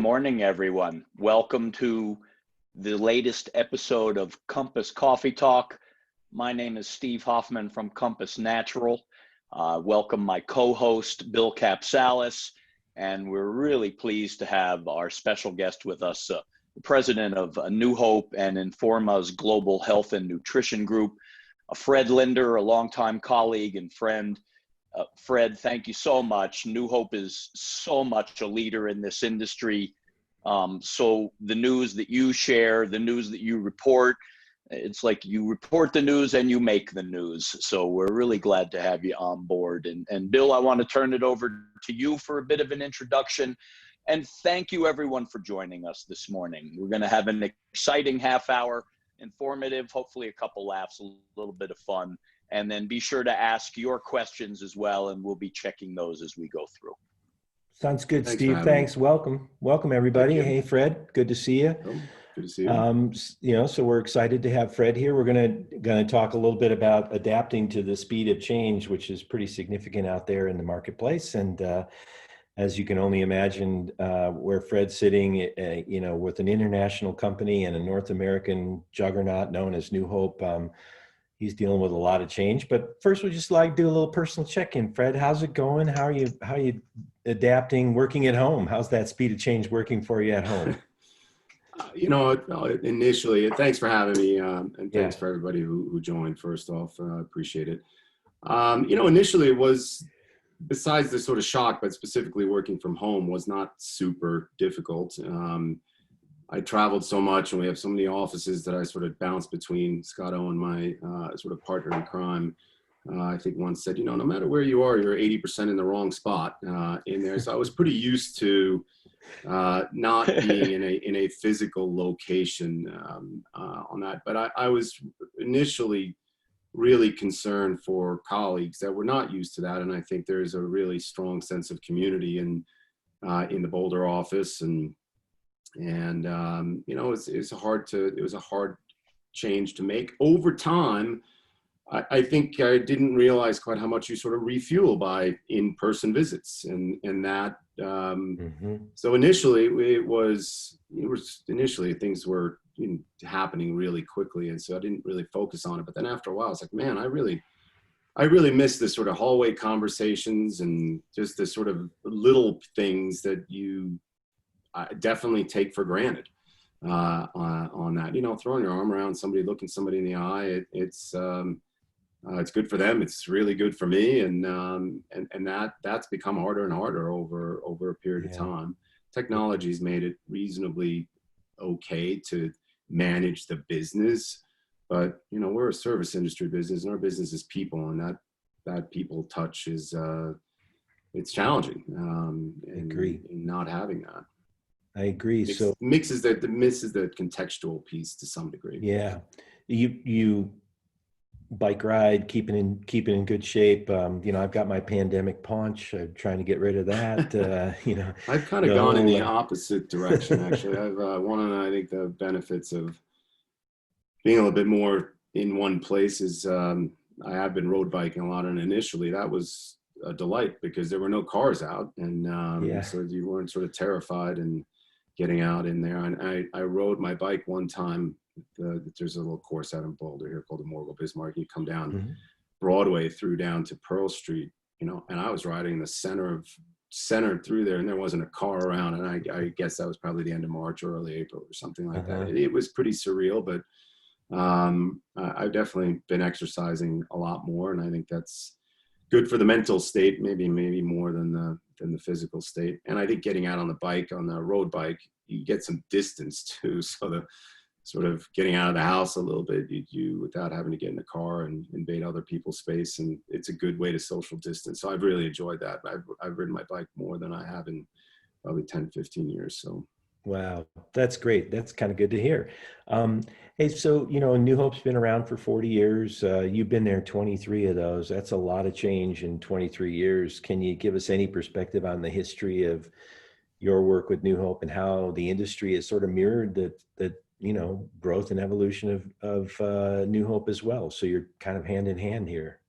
Morning, everyone. Welcome to the latest episode of Compass Coffee Talk. My name is Steve Hoffman from Compass Natural. Welcome my co-host, Bill Capsalis, and we're really pleased to have our special guest with us, the president of New Hope and Informa's Global Health and Nutrition Group, Fred Linder, a longtime colleague and friend. Fred, thank you so much. New Hope is so much a leader in this industry. So the news that you share, the news that you report, it's like you report the news and you make the news. So we're really glad to have you on board. And Bill, I want to turn it over to you for a bit of an introduction. And thank you everyone for joining us this morning. We're going to have an exciting half hour, informative, hopefully a couple laughs, a little bit of fun. And then be sure to ask your questions as well, and we'll be checking those as we go through. Sounds good, Steve. Thanks. Welcome, everybody. Hey, Fred. Good to see you. Good to see you. So we're excited to have Fred here. We're gonna talk a little bit about adapting to the speed of change, which is pretty significant out there in the marketplace. And as you can only imagine, where Fred's sitting, with an international company and a North American juggernaut known as New Hope. He's dealing with a lot of change, but first we'd just like to do a little personal check-in. Fred, how's it going? How are you adapting, working at home? How's that speed of change working for you at home? Initially, thanks for having me, and thanks for everybody who joined. First off, appreciate it. Initially it was, besides the sort of shock, but specifically working from home was not super difficult. I traveled so much, and we have so many offices that I sort of bounced between. Scott Owen, my sort of partner in crime, I think once said, no matter where you are, you're 80% in the wrong spot in there. So I was pretty used to not being in a physical location on that. But I was initially really concerned for colleagues that were not used to that. And I think there's a really strong sense of community in the Boulder office, it was a hard change to make. Over time, I think I didn't realize quite how much you sort of refuel by in-person visits, and that. So initially, things were happening really quickly, and so I didn't really focus on it. But then after a while, I was like, man, I really miss this sort of hallway conversations and just the sort of little things that I definitely take for granted on that. Throwing your arm around somebody, looking somebody in the eye, it's good for them. It's really good for me, and that's become harder and harder over a period of time. Technology's made it reasonably okay to manage the business, but we're a service industry business, and our business is people, and that people touch is it's challenging. Agree. In not having that. I agree. Misses the contextual piece to some degree. Yeah, you bike ride, keeping in good shape. I've got my pandemic paunch. I'm trying to get rid of that. I've kind of gone in the opposite direction. Actually, I've I think the benefits of being a little bit more in one place is I have been road biking a lot, and initially that was a delight because there were no cars out, and so you weren't sort of terrified and getting out in there. And I rode my bike one time. There's a little course out in Boulder here called the Morgul Bismarck. You come down Broadway through down to Pearl Street, and I was riding in the center through there, and there wasn't a car around. And I guess that was probably the end of March or early April or something like that. It was pretty surreal, but I've definitely been exercising a lot more, and I think that's good for the mental state, maybe more than the physical state. And I think getting out on the road bike, you get some distance too. So the sort of getting out of the house a little bit, you without having to get in the car and invade other people's space. And it's a good way to social distance. So I've really enjoyed that. I've ridden my bike more than I have in probably 10, 15 years. So. Wow, that's great. That's kind of good to hear. Hey, so, New Hope's been around for 40 years. You've been there 23 of those. That's a lot of change in 23 years. Can you give us any perspective on the history of your work with New Hope and how the industry has sort of mirrored the growth and evolution of New Hope as well? So you're kind of hand in hand here.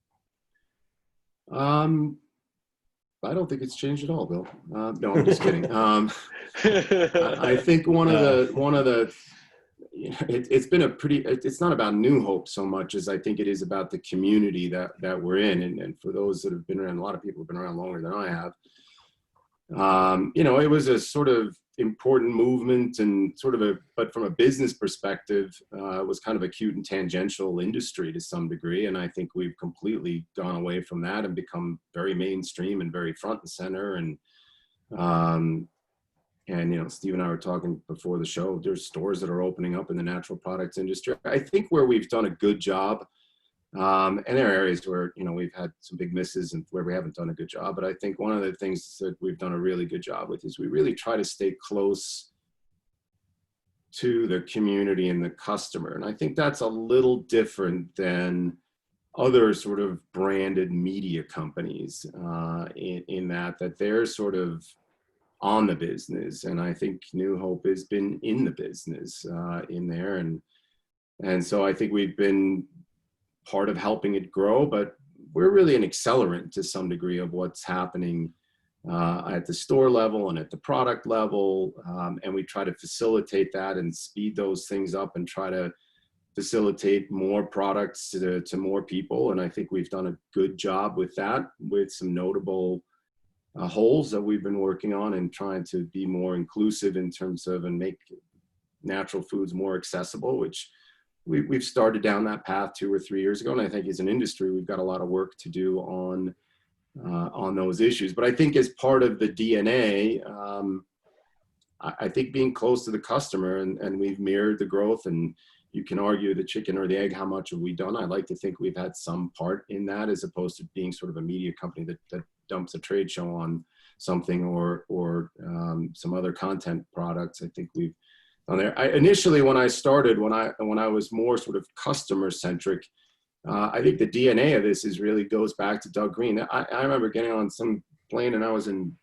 I don't think it's changed at all, Bill. No, I'm just kidding. I think one of the it's been a pretty, it's not about New Hope so much as I think it is about the community that we're in. And for those that have been around, a lot of people have been around longer than I have. It was a sort of important movement and but from a business perspective, it was kind of a cute and tangential industry to some degree. And I think we've completely gone away from that and become very mainstream and very front and center. And Steve and I were talking before the show, there's stores that are opening up in the natural products industry. I think where we've done a good job, and there are areas where, we've had some big misses and where we haven't done a good job. But I think one of the things that we've done a really good job with is we really try to stay close to the community and the customer. And I think that's a little different than other sort of branded media companies in that they're sort of on the business. And I think New Hope has been in the business in there. And so I think we've been part of helping it grow, but we're really an accelerant to some degree of what's happening at the store level and at the product level. And we try to facilitate that and speed those things up and try to facilitate more products to more people. And I think we've done a good job with that, with some notable holes that we've been working on and trying to be more inclusive in terms of and make natural foods more accessible, which we've started down that path 2 or 3 years ago. And I think as an industry, we've got a lot of work to do on those issues. But I think as part of the DNA, I think being close to the customer and we've mirrored the growth, and you can argue the chicken or the egg, how much have we done? I like to think we've had some part in that, as opposed to being sort of a media company that dumps a trade show on something or some other content products. I think we've done there. Initially, when I started, when I was more sort of customer centric, I think the DNA of this really goes back to Doug Green. I remember getting on some plane and I was in,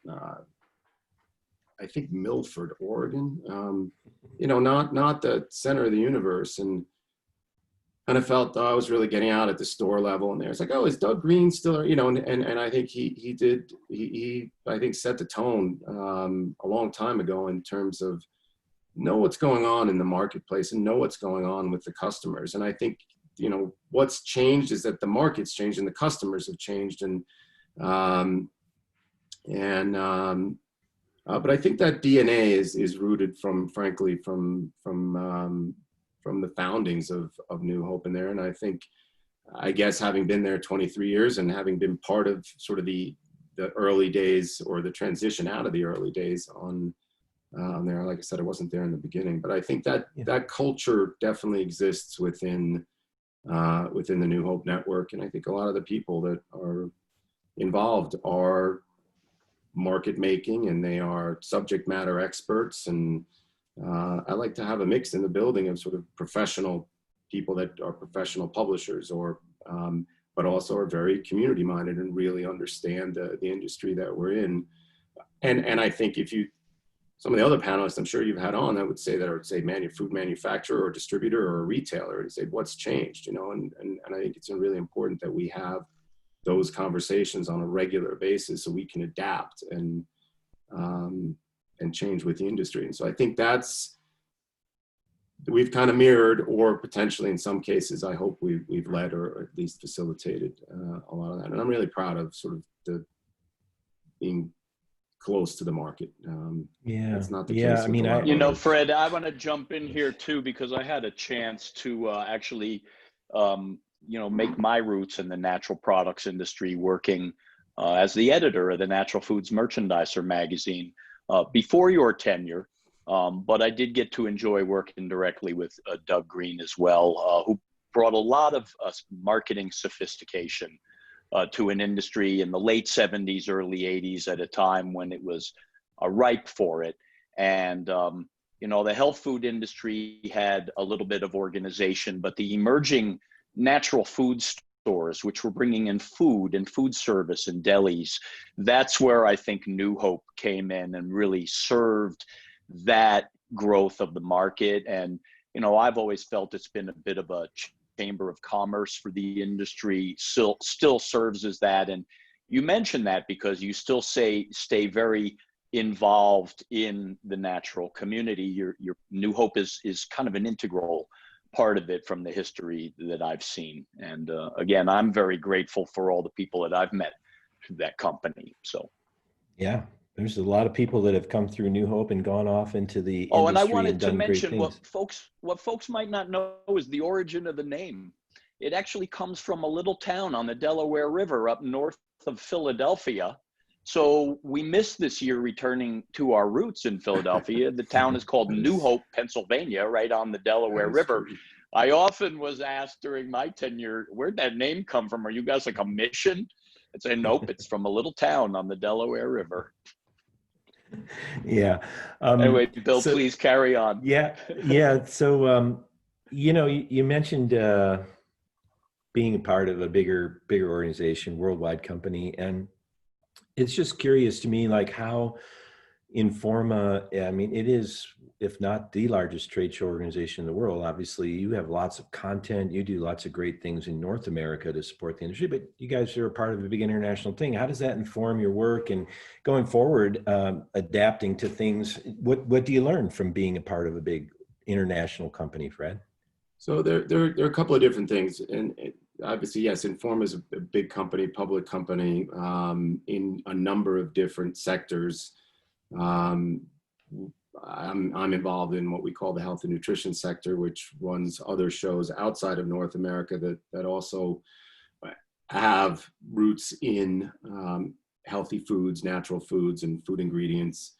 I think Milford, Oregon, not the center of the universe. And I felt I was really getting out at the store level, and there's like, oh, is Doug Green still, and I think he I think set the tone a long time ago in terms of know what's going on in the marketplace and know what's going on with the customers. And I think, what's changed is that the market's changed and the customers have changed. But I think that DNA is rooted frankly from the foundings of New Hope in there. And I guess having been there 23 years and having been part of sort of the early days or the transition out of the early days on there, like I said, I wasn't there in the beginning, but I think that culture definitely exists within the New Hope network. And I think a lot of the people that are involved are market making and they are subject matter experts. And I like to have a mix in the building of sort of professional people that are professional publishers but also are very community minded and really understand the industry that we're in. And I think some of the other panelists I'm sure you've had on that would say food manufacturer or distributor or a retailer, and say what's changed, and I think it's really important that we have those conversations on a regular basis so we can adapt and change with the industry. And so I think we've kind of mirrored, or potentially in some cases, I hope we've led or at least facilitated a lot of that. And I'm really proud of sort of being close to the market. It's not the case. I mean, Fred, I want to jump in here too, because I had a chance to actually, make my roots in the natural products industry, working as the editor of the Natural Foods Merchandiser magazine before your tenure. But I did get to enjoy working directly with Doug Green as well, who brought a lot of marketing sophistication to an industry in the late 70s, early 80s, at a time when it was ripe for it. And, the health food industry had a little bit of organization, but the emerging natural food stores, which were bringing in food and food service and delis, that's where I think New Hope came in and really served that growth of the market. And, I've always felt it's been a bit of a chamber of commerce for the industry, still serves as that. And, you mentioned that because you still stay very involved in the natural community. Your New Hope is kind of an integral part of it from the history that I've seen. And again, I'm very grateful for all the people that I've met through that company. So, yeah, there's a lot of people that have come through New Hope and gone off into the oh, and I industry wanted and to done great mention things. what folks might not know is the origin of the name. It actually comes from a little town on the Delaware River up north of Philadelphia. So we missed this year returning to our roots in Philadelphia. The town is called New Hope, Pennsylvania, right on the Delaware River. True. I often was asked during my tenure, where'd that name come from? Are you guys like a mission? I'd say, nope, it's from a little town on the Delaware River. Yeah. Anyway, Bill, please carry on. Yeah. Yeah. So, you mentioned being a part of a bigger organization, worldwide company. And it's just curious to me, like how Informa, I mean, it is, if not the largest trade show organization in the world. Obviously, you have lots of content. You do lots of great things in North America to support the industry, but you guys are a part of a big international thing. How does that inform your work and going forward, adapting to things? What do you learn from being a part of a big international company, Fred? So there are a couple of different things, and obviously, yes, Informa is a big company, public company, in a number of different sectors. I'm involved in what we call the health and nutrition sector, which runs other shows outside of North America that also have roots in healthy foods, natural foods, and food ingredients.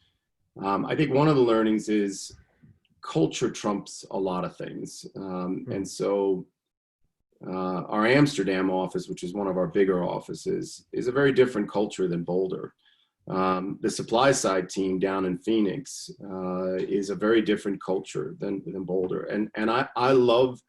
I think one of the learnings is culture trumps a lot of things. And so our Amsterdam office, which is one of our bigger offices, is a very different culture than Boulder. The supply side team down in Phoenix is a very different culture than Boulder. And I love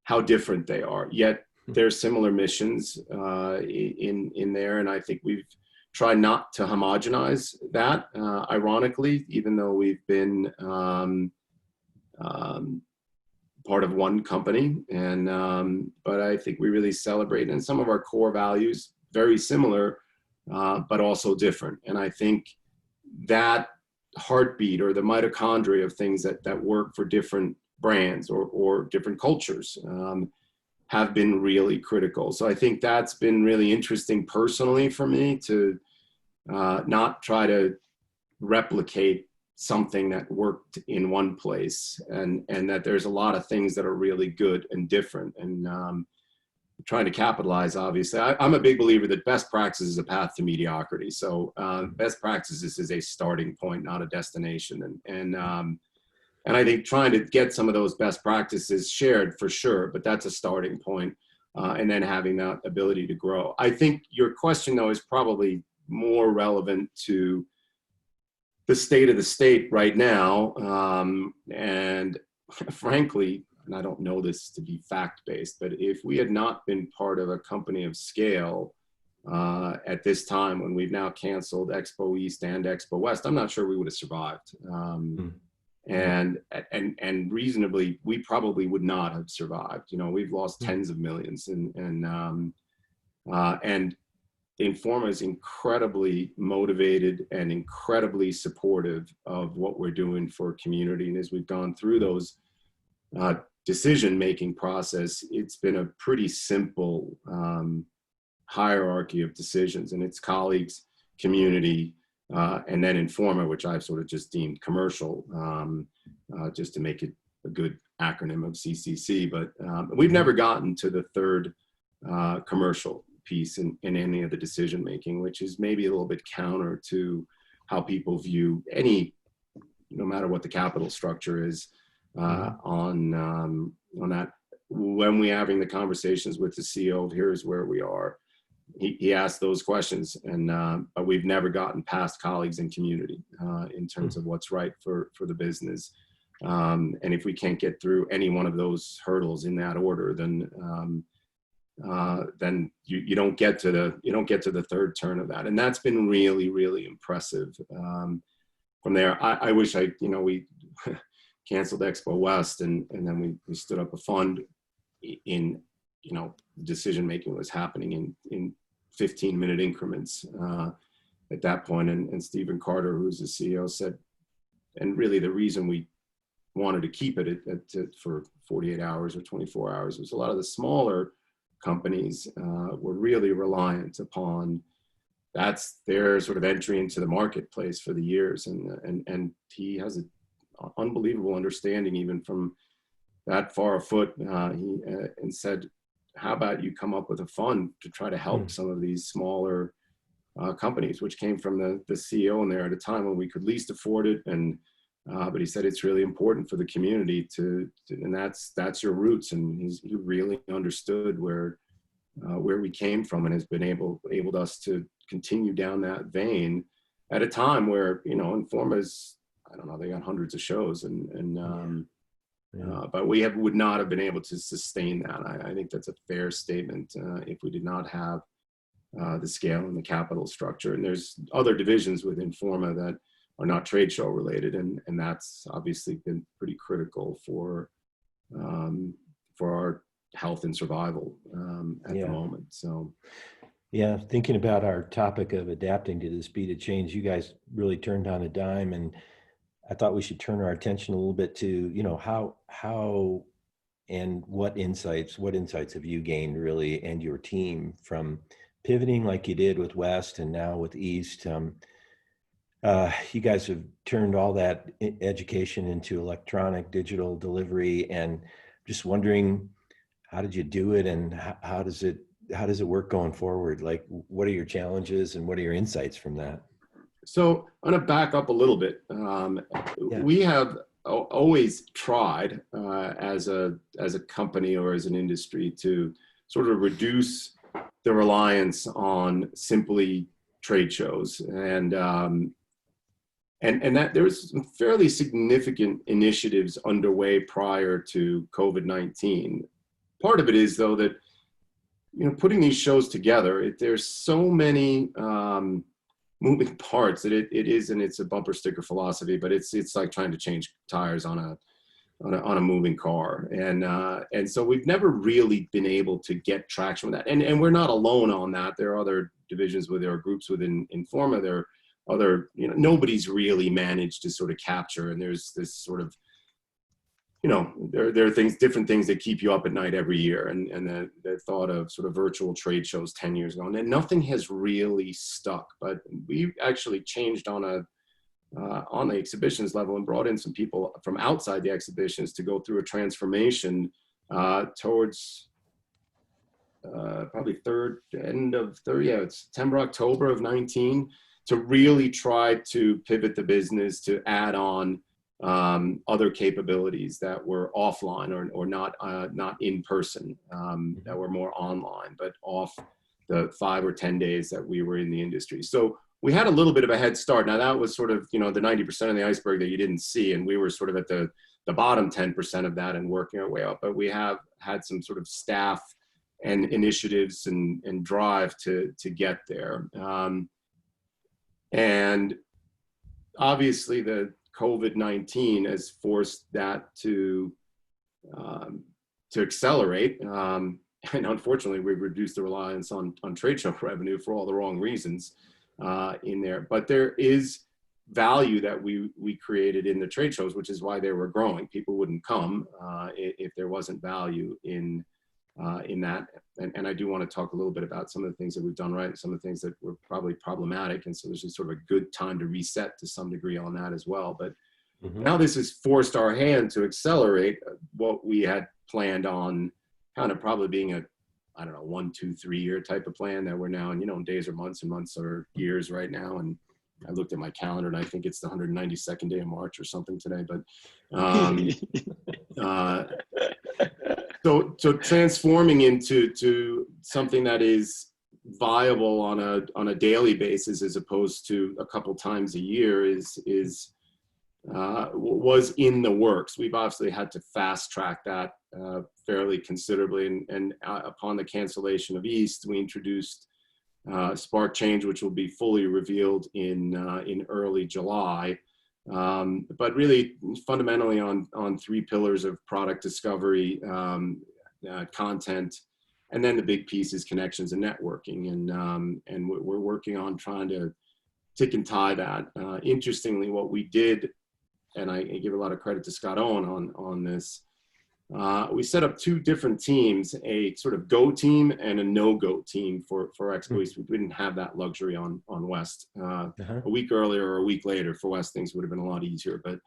how different they are, yet there's similar missions in there. And I think we've tried not to homogenize that, ironically, even though we've been part of one company. And but I think we really celebrate, and some of our core values, very similar, but also different. And I think that heartbeat or the mitochondria of things that work for different brands or different cultures have been really critical. So I think that's been really interesting personally for me to not try to replicate something that worked in one place, and that there's a lot of things that are really good and different, and trying to capitalize. Obviously, I'm a big believer that best practice is a path to mediocrity. So best practices is a starting point, not a destination. And I think trying to get some of those best practices shared for sure, but that's a starting point, and then having that ability to grow. I think your question though is probably more relevant to the state of the state right now. And frankly, and I don't know this to be fact-based, but if we had not been part of a company of scale at this time, when we've now canceled Expo East and Expo West, I'm not sure we would have survived. And reasonably, we probably would not have survived. You know, we've lost tens of millions, and Informa is incredibly motivated and incredibly supportive of what we're doing for community. And as we've gone through those decision-making process, it's been a pretty simple hierarchy of decisions, and it's colleagues, community, and then Informa, which I've sort of just deemed commercial, just to make it a good acronym of CCC. But we've never gotten to the third commercial piece in any of the decision making, which is maybe a little bit counter to how people view any, no matter what the capital structure is, on that. When we're having the conversations with the CEO of here's where we are, he asked those questions, and but we've never gotten past colleagues and community in terms of what's right for the business. And if we can't get through any one of those hurdles in that order, then you don't get to the third turn of that. And that's been really, really impressive. From there, I wish we canceled Expo West, and then we stood up a fund in, decision making was happening in 15-minute increments at that point. And Stephen Carter, who's the CEO, said, and really the reason we wanted to keep it for 48 hours or 24 hours was a lot of the smaller companies were really reliant upon, that's their sort of entry into the marketplace for the years. And he has an unbelievable understanding even from that far afoot. And said, how about you come up with a fund to try to help some of these smaller companies, which came from the CEO in there at a time when we could least afford it. And but he said it's really important for the community to and that's your roots. And he really understood where we came from, and has been able us to continue down that vein at a time where, you know, Informa's, I don't know, they got hundreds of shows, but we would not have been able to sustain that. I think that's a fair statement if we did not have the scale and the capital structure. And there's other divisions within Informa that are not trade show related, and that's obviously been pretty critical for our health and survival at the moment. So yeah, thinking about our topic of adapting to the speed of change, you guys really turned on a dime, and I thought we should turn our attention a little bit to, you know, how and what insights have you gained really, and your team, from pivoting like you did with West and now with East. You guys have turned all that education into electronic digital delivery, and just wondering, how did you do it, and how does it work going forward? Like, what are your challenges and what are your insights from that? So I'm going to back up a little bit. We have always tried as a company or as an industry to sort of reduce the reliance on simply trade shows, and that there's some fairly significant initiatives underway prior to COVID-19. Part of it is, though, that, you know, putting these shows together, there's so many moving parts that it's a bumper sticker philosophy, but it's like trying to change tires on a moving car. And so we've never really been able to get traction with that. And we're not alone on that. There are other divisions there are groups within Informa. There are other, you know, nobody's really managed to sort of capture. And there's this sort of, you know, there are different things that keep you up at night every year. And the thought of sort of virtual trade shows 10 years ago, and nothing has really stuck. But we actually changed on the exhibitions level and brought in some people from outside the exhibitions to go through a transformation towards probably September, October of 19, to really try to pivot the business to add on other capabilities that were offline or not in person, that were more online, but off the 5 or 10 days that we were in the industry. So we had a little bit of a head start. Now that was sort of, you know, the 90% of the iceberg that you didn't see, and we were sort of at the bottom 10% of that and working our way up. But we have had some sort of staff and initiatives and drive to get there. And obviously the COVID-19 has forced that to accelerate. And unfortunately, we've reduced the reliance on trade show revenue for all the wrong reasons in there. But there is value that we created in the trade shows, which is why they were growing. People wouldn't come if there wasn't value in that. And I do want to talk a little bit about some of the things that we've done right and some of the things that were probably problematic. And so this is sort of a good time to reset to some degree on that as well. But now this has forced our hand to accelerate what we had planned on, kind of probably being a, I don't know, 1, 2, 3 year type of plan that we're now in, you know, days or months, and months or years right now. And I looked at my calendar and I think it's the 192nd day of March or something today, but so transforming into something that is viable on a daily basis as opposed to a couple times a year was in the works. We've obviously had to fast track that fairly considerably, and upon the cancellation of East, we introduced Spark Change, which will be fully revealed in early July. But really fundamentally on 3 pillars of product discovery, content, And then the big piece is connections and networking. And we're working on trying to tick and tie that. Interestingly, what we did, and I give a lot of credit to Scott Owen on this, we set up two different teams, a sort of go team and a no-go team for Expo East. We didn't have that luxury on West. A week earlier or a week later for West, things would have been a lot easier. But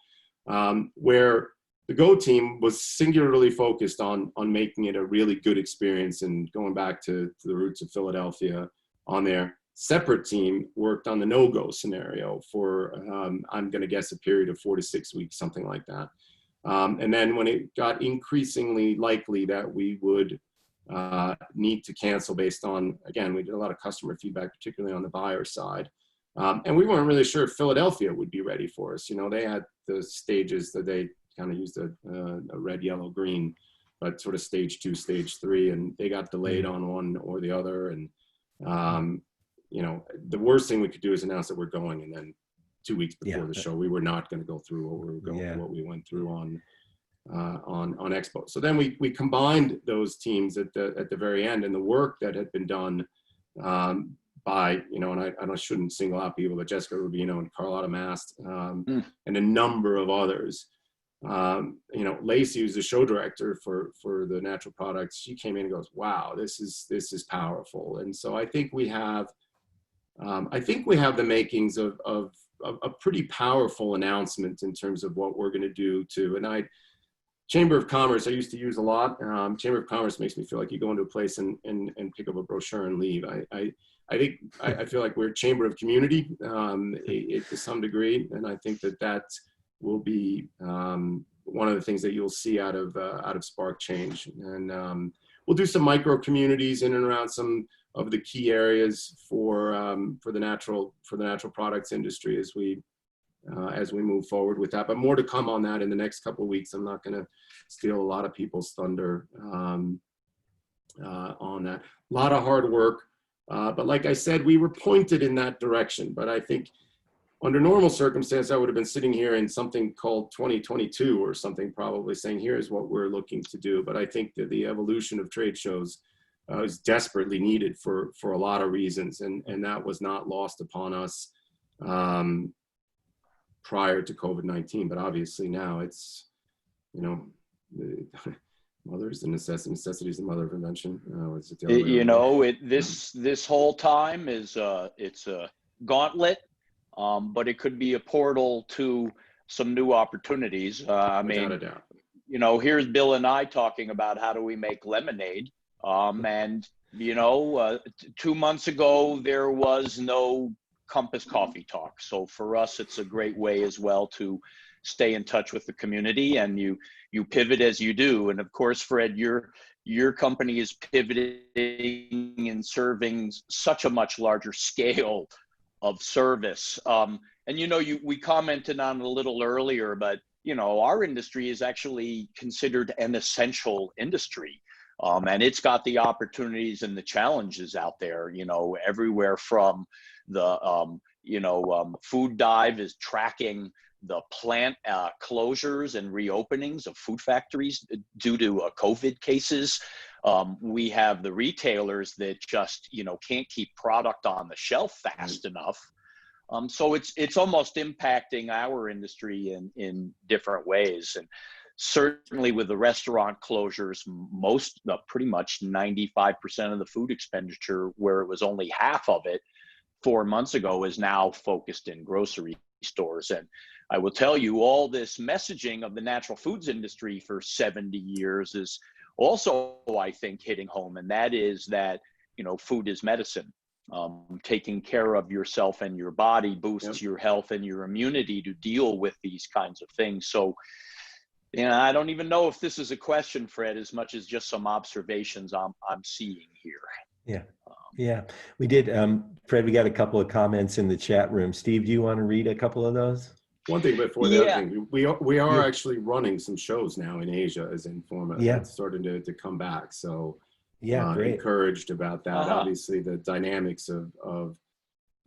where the go team was singularly focused on making it a really good experience and going back to the roots of Philadelphia, on their separate team worked on the no-go scenario for, I'm going to guess, a period of 4 to 6 weeks, something like that. And then when it got increasingly likely that we would need to cancel based on, again, we did a lot of customer feedback, particularly on the buyer side. And we weren't really sure if Philadelphia would be ready for us. You know, they had the stages that they kind of used a red, yellow, green, but sort of stage 2, stage 3, and they got delayed on one or the other. And, you know, the worst thing we could do is announce that we're going, and then 2 weeks before the show, we were not going to go through what we were going, what we went through on Expo. So then we combined those teams at the very end, and the work that had been done by, you know, and I shouldn't single out people, but Jessica Rubino and Carlotta Mast and a number of others. You know, Lacey, who's the show director for the Natural Products, she came in and goes, "Wow, this is powerful." And so I think we have the makings of a pretty powerful announcement in terms of what we're going to do too. And Chamber of Commerce, I used to use a lot. Chamber of Commerce makes me feel like you go into a place and pick up a brochure and leave. I feel like we're a chamber of community to some degree, and I think that will be one of the things that you'll see out of Spark Change. And we'll do some micro communities in and around some of the key areas for the natural products industry as we move forward with that. But more to come on that in the next couple of weeks. I'm not going to steal a lot of people's thunder on that. A lot of hard work, but like I said, we were pointed in that direction. But I think under normal circumstances, I would have been sitting here in something called 2022 or something, probably saying, here's what we're looking to do. But I think that the evolution of trade shows is desperately needed for a lot of reasons. And that was not lost upon us prior to COVID-19. But obviously now it's, you know, mother is the necessity is the mother of invention. You know, this whole time is it's a gauntlet. But it could be a portal to some new opportunities. I mean, you know, here's Bill and I talking about how do we make lemonade. And, you know, 2 months ago, there was no Compass Coffee Talk. So for us, it's a great way as well to stay in touch with the community, and you pivot as you do. And of course, Fred, your company is pivoting and serving such a much larger scale of service. And, you know, we commented on it a little earlier, but, you know, our industry is actually considered an essential industry. And it's got the opportunities and the challenges out there, you know, everywhere from the, Food Dive is tracking the plant closures and reopenings of food factories due to COVID cases. We have the retailers that just, you know, can't keep product on the shelf fast enough. So it's almost impacting our industry in different ways. And certainly with the restaurant closures, pretty much 95% of the food expenditure, where it was only half of it 4 months ago, is now focused in grocery stores. And I will tell you, all this messaging of the natural foods industry for 70 years is also, I think, hitting home. And that is that, you know, food is medicine. Taking care of yourself and your body boosts your health and your immunity to deal with these kinds of things. So, you know, I don't even know if this is a question, Fred, as much as just some observations I'm seeing here. Yeah, we did. Fred, we got a couple of comments in the chat room. Steve, do you want to read a couple of those? One thing before the other thing, we are actually running some shows now in Asia as Informa. It's starting to come back. So great. Encouraged about that. Obviously, the dynamics of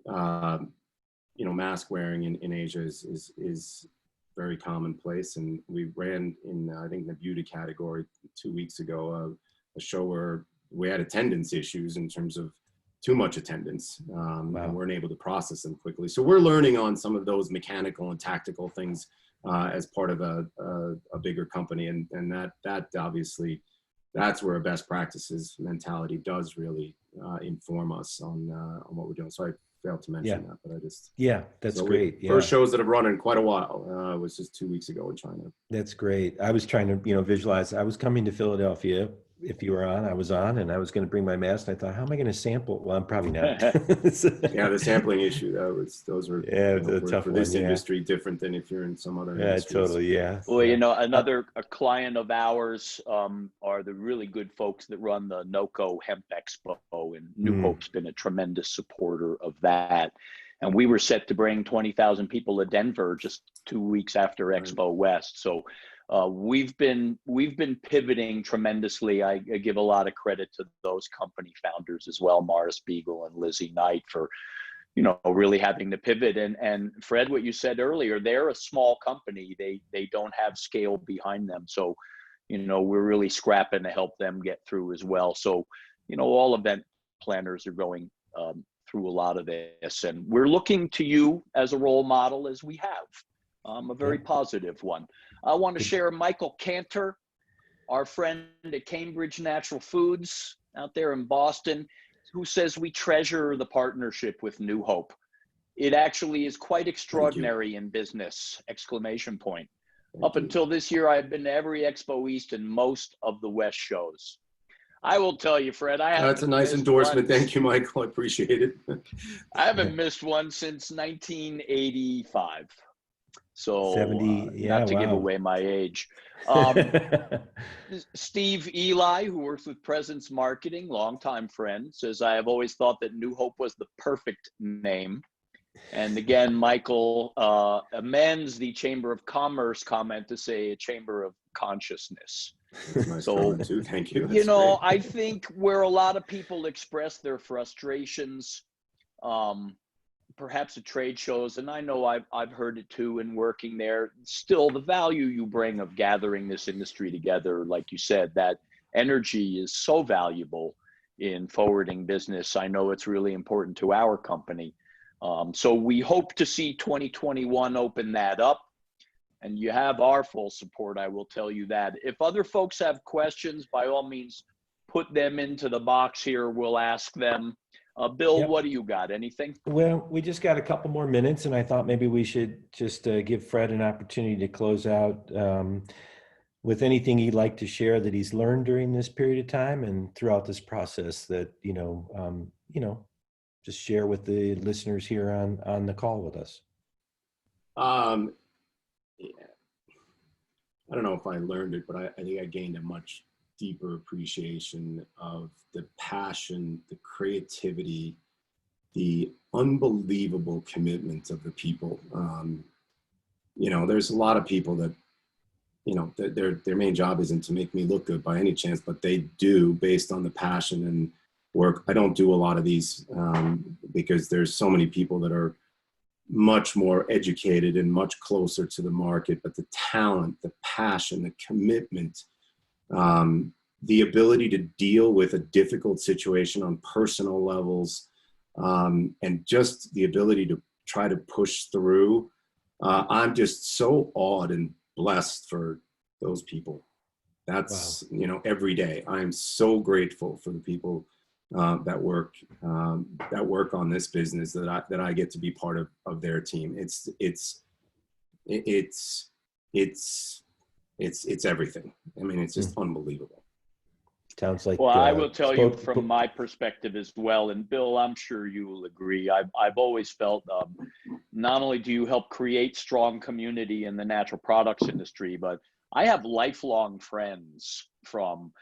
you know, mask wearing in Asia is very commonplace. And we ran in I think the beauty category 2 weeks ago a show where we had attendance issues in terms of too much attendance, and weren't able to process them quickly. So we're learning on some of those mechanical and tactical things as part of a bigger company, and that obviously, that's where a best practices mentality does really inform us on what we're doing. So I failed to mention that, but I just that's great. First shows that have run in quite a while was just 2 weeks ago in China. That's great. I was trying to visualize. I was coming to Philadelphia. If you were on, I was on, and I was going to bring my mask. And I thought, how am I going to sample? Well, I'm probably not. Yeah, the sampling issue. Those were tough for this industry different than if you're in some other industries. Totally. Yeah. Well, a client of ours are the really good folks that run the NOCO Hemp Expo, and New Hope's been a tremendous supporter of that. And we were set to bring 20,000 people to Denver just 2 weeks after Expo West. So we've been pivoting tremendously. I give a lot of credit to those company founders as well, Morris Beagle and Lizzie Knight, for really having to pivot. And Fred, what you said earlier, they're a small company. They don't have scale behind them. So, we're really scrapping to help them get through as well. So, all event planners are going through a lot of this, and we're looking to you as a role model, as we have, a very positive one. I want to share Michael Cantor, our friend at Cambridge Natural Foods out there in Boston, who says we treasure the partnership with New Hope. It actually is quite extraordinary in business, ! Up until this year, I've been to every Expo East and most of the West shows. I will tell you, Fred, that's a nice endorsement. Thank you, Michael. I appreciate it. I haven't missed one since 1985. So 70, not to give away my age. Steve Eli, who works with Presence Marketing, longtime friend, says, I have always thought that New Hope was the perfect name. And again, Michael amends the Chamber of Commerce comment to say a chamber of consciousness. Nice comment too. Thank you. I think where a lot of people express their frustrations, perhaps at trade shows, and I know I've heard it too in working there, still the value you bring of gathering this industry together, like you said, that energy is so valuable in forwarding business. I know it's really important to our company. So we hope to see 2021 open that up, and you have our full support, I will tell you that. If other folks have questions, by all means, put them into the box here. We'll ask them. Bill, what do you got? Anything? Well, we just got a couple more minutes, and I thought maybe we should just give Fred an opportunity to close out with anything he'd like to share that he's learned during this period of time and throughout this process that, just share with the listeners here on the call with us. I don't know if I learned it, but I think I gained a much deeper appreciation of the passion, the creativity, the unbelievable commitment of the people. There's a lot of people that, their main job isn't to make me look good by any chance, but they do based on the passion and work. I don't do a lot of these because there's so many people that are much more educated and much closer to the market, but the talent, the passion, the commitment, the ability to deal with a difficult situation on personal levels, and just the ability to try to push through. I'm just so awed and blessed for those people. That's, every day. I'm so grateful for the people that work on this business, that I get to be part of their team. It's everything. I mean, it's just unbelievable. Sounds like. Well, I will tell you from my perspective as well, and Bill, I'm sure you will agree. I've always felt not only do you help create strong community in the natural products industry, but I have lifelong friends from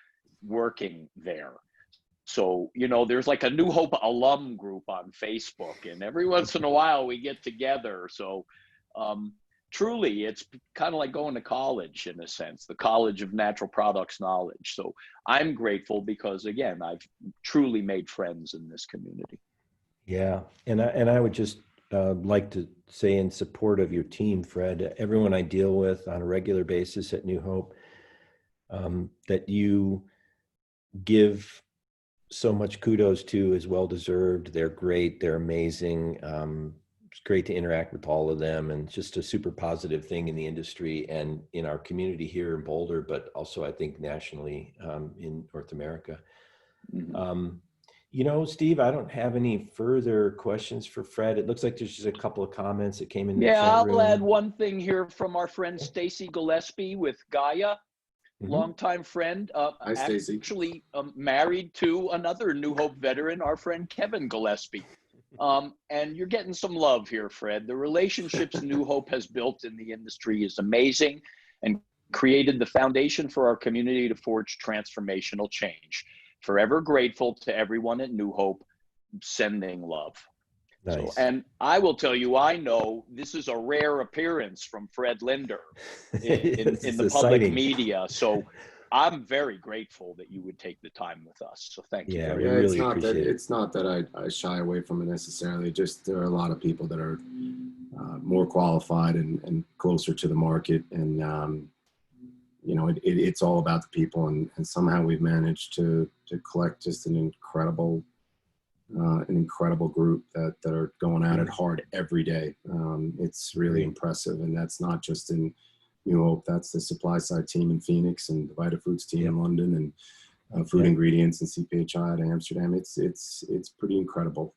working there. So, there's like a New Hope alum group on Facebook, and every once in a while we get together. So truly, it's kind of like going to college in a sense, the College of Natural Products Knowledge. So I'm grateful because, again, I've truly made friends in this community. Yeah. And I would just like to say in support of your team, Fred, everyone I deal with on a regular basis at New Hope, that you give so much kudos to is well deserved. They're great. They're amazing. It's great to interact with all of them, and just a super positive thing in the industry and in our community here in Boulder, but also I think nationally in North America. Mhm. You know, Steve, I don't have any further questions for Fred. It looks like there's just a couple of comments that came in the Yeah, chat I'll add room. one thing here from our friend Stacy Gillespie with Gaia. Longtime friend, Hi, Stacy. actually married to another New Hope veteran, our friend Kevin Gillespie. And you're getting some love here, Fred. The relationships New Hope has built in the industry is amazing and created the foundation for our community to forge transformational change. Forever grateful to everyone at New Hope, sending love. So, Nice. and I will tell you, I know this is a rare appearance from Fred Linder in It's the public exciting. media. So I'm very grateful that you would take the time with us. So thank you Yeah, very we Yeah, much. really appreciate it. it's not that I shy away from it necessarily. Just there are a lot of people that are more qualified and closer to the market, and you know, it's all about the people, and somehow we've managed to collect just an incredible group that are going at it hard every day. It's really Great. impressive, and that's not just in New Hope. That's the supply side team in Phoenix, and the Vita Foods team Yep. in London, and Food Yep. Ingredients and CPHI at Amsterdam. It's pretty incredible.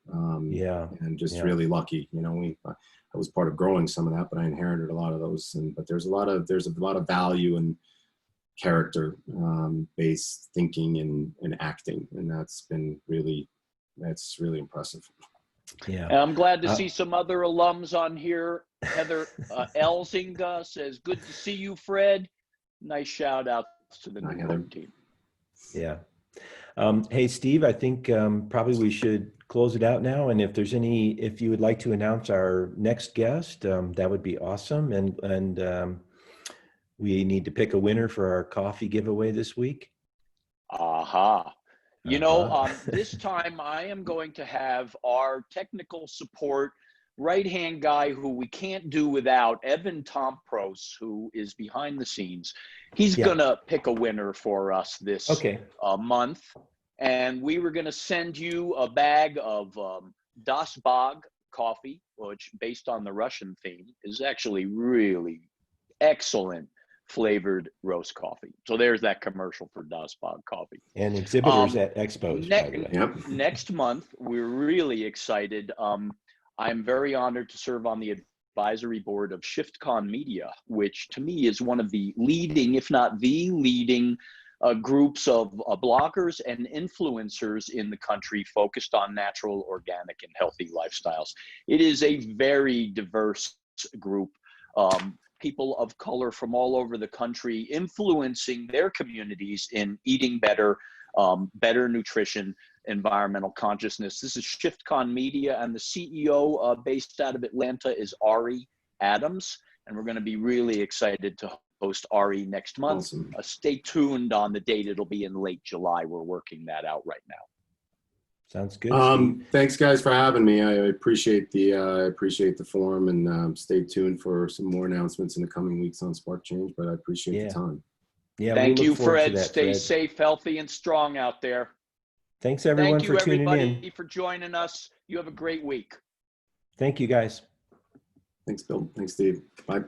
Yeah. And just Yeah. really lucky. You know, I was part of growing some of that, but I inherited a lot of those. But there's a lot of value and character based thinking and acting, and that's really impressive. Yeah. And I'm glad to see some other alums on here. Heather Elzinga says, good to see you, Fred. Nice shout outs to the Hi, New Heather. Hope team. Yeah. Hey, Steve, I think probably we should close it out now. And if you would like to announce our next guest, that would be awesome. And we need to pick a winner for our coffee giveaway this week. Aha. You know, Uh-huh. this time I am going to have our technical support right-hand guy who we can't do without, Evan Tompros, who is behind the scenes. He's Yeah. going to pick a winner for us this Okay. month. And we were going to send you a bag of Das Bog coffee, which, based on the Russian theme, is actually really excellent flavored roast coffee. So there's that commercial for Das Bog coffee. And exhibitors at Expos, by the way. Yep. Next month, we're really excited. I'm very honored to serve on the advisory board of ShiftCon Media, which to me is one of the leading, if not the leading, groups of bloggers and influencers in the country focused on natural, organic, and healthy lifestyles. It is a very diverse group. People of color from all over the country influencing their communities in eating better, better nutrition, environmental consciousness. This is ShiftCon Media, and the CEO based out of Atlanta is Ari Adams, and we're going to be really excited to host Ari next month. Awesome. Stay tuned on the date. It'll be in late July. We're working that out right now. Sounds good, Steve. Thanks, guys, for having me. I appreciate the forum, and stay tuned for some more announcements in the coming weeks on Spark Change. But I appreciate the time. Yeah, Thank we you, look forward to Fred. that, Stay Fred. safe, healthy, and strong out there. Thanks, everyone, Thank you, for tuning everybody, in. for joining us. You have a great week. Thank you, guys. Thanks, Bill. Thanks, Steve. Bye.